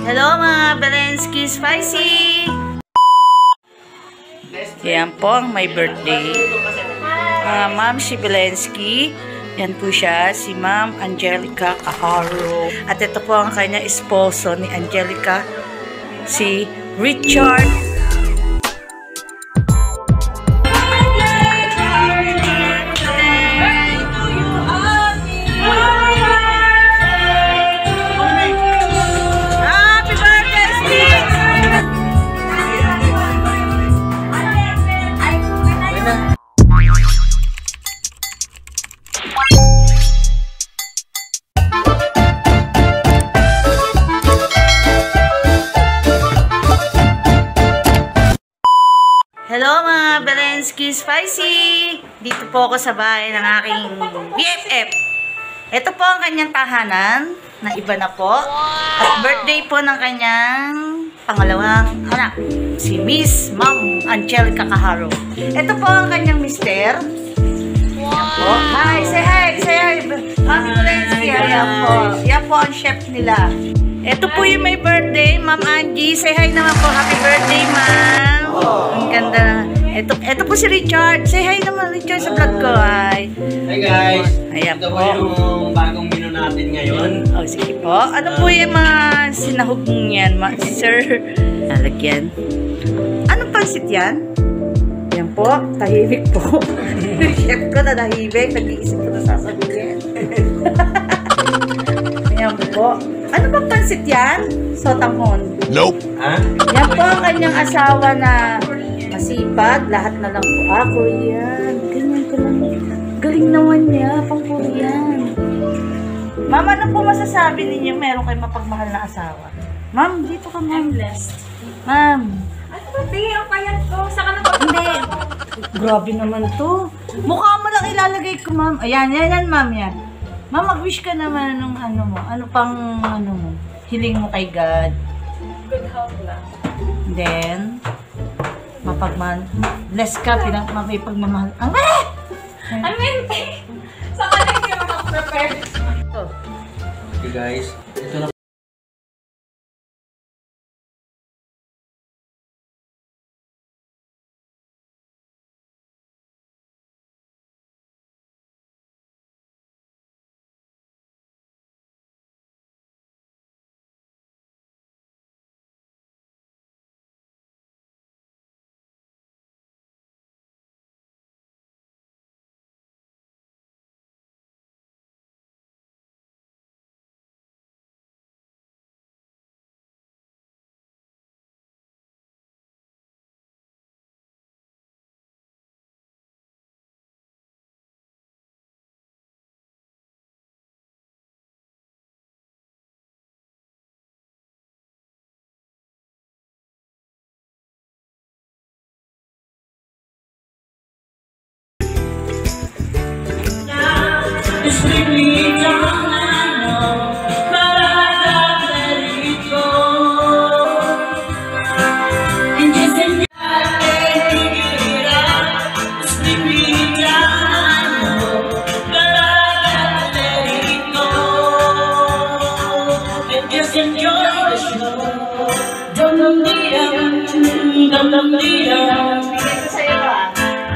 Hello mga Belensky Spicy! Yan po ang my birthday. Ma'am si Belensky. Yan po siya, si Ma'am Angelica Cajaro. At ito po ang kanyang esposo ni Angelica, si Richard. Hello mga Belensky Spicy! Dito po ako sa bahay ng aking BFF. Ito po ang kanyang tahanan na iba na po. At birthday po ng kanyang pangalawang anak, si Miss Ma'am Angelica Cajaro. Ito po ang kanyang mister. Yan po. Hi! Say hi! Say hi! Mami Belensky! Yan po. Yan po ang chef nila. Ito po yung may birthday, Ma'am Angie. Say hi naman po. Happy birthday, Ma'am. Ang ganda. Ito po si Richard. Say hi naman, Richard, sa vlog ko. Hi. Hi guys. Ayan Ito po. po yung bagong menu natin ngayon. Oh, sige po. Ano po yung mga sinahog niyan, sir? Lalagyan. Anong pansit yan? Yan po. Tahimik po. Chef ko na tahimik. Nag-iisip ko na sasabihin. Ayan po. Ano ba pansit yan? Sotanghon. Nope. Ha? Yan po ang kanyang asawa na masipag. Lahat na lang po. Korean. Ganyan ka lang. Galing naman niya. Pang Korean. Ma'am, ano po masasabi ninyo? Meron kayo mapagmahal na asawa? Ma'am, dito ka, ma'am. I'm blessed. Ma'am. Ano ba, Di? Ang payat ko. Saka na Hindi. Grabe naman to. Mukha mo lang ilalagay ko, ma'am. Ayan, yan, ma'am, yan. Ma'am, mag-wish ka naman nung ano mo. Ano pang, ano mo, hiling mo kay God. good health lang. Then, mapagmahal. Bless ka, may pagmamahal. Ang I mean, saka na hindi naman ako prepared. Okay guys. Ito na.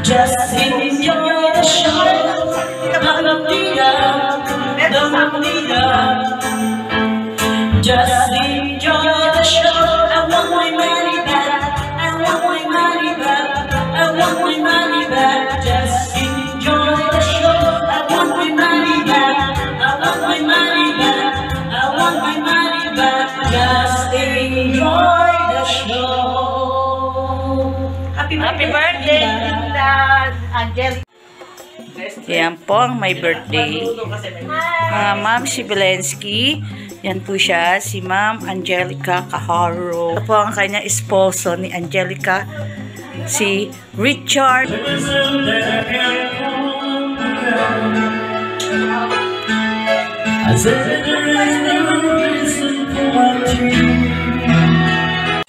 Just enjoy the show. Just enjoy the show. I want my money back. I want my money back. I want my money back. Just enjoy the show. I want my money back. I want my money back. I want my money back. Just enjoy the show. Happy birthday, Angelica. Yan po ang my birthday. Ma'am si Belensky. Yan po siya, si Ma'am Angelica Cajaro. Ito po ang kanyang esposo ni Angelica, si Richard.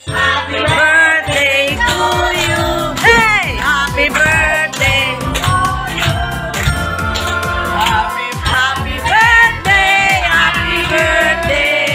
Happy birthday to you. Hey! Happy birthday. Happy birthday. Happy birthday.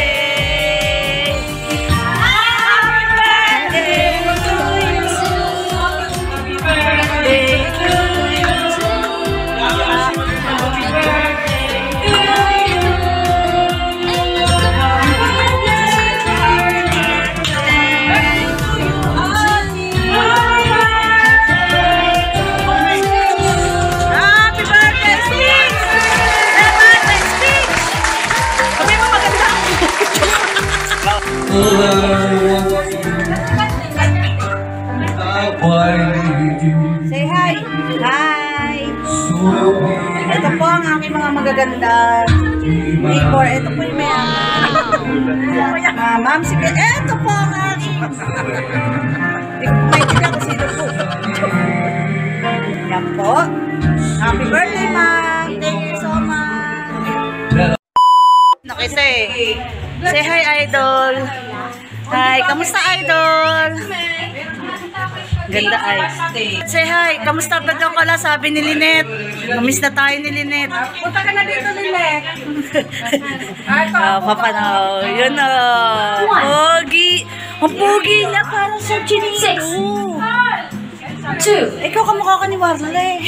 Say hi! Hi! Ito po ang aking mga magaganda neighbor. Ito po yung mayaman. Ma'am, sige. Ito po ang aking... Hindi ko maintindihan kung sino po. Yan po. Happy birthday, ma'am! Thank you so much! Nakita eh. Say hi, idol! Hi! Kamusta, idol? Ganda ay. Say hi! Kamusta ba daw pala? Sabi ni Lynette. Namiss na tayo ni Lynette. Punta ka na dito, Lynette. Papanaw. Yun o. Pogi. Ang pogi niya para sa chinito. 2. Ikaw kamukha ka ni Warle.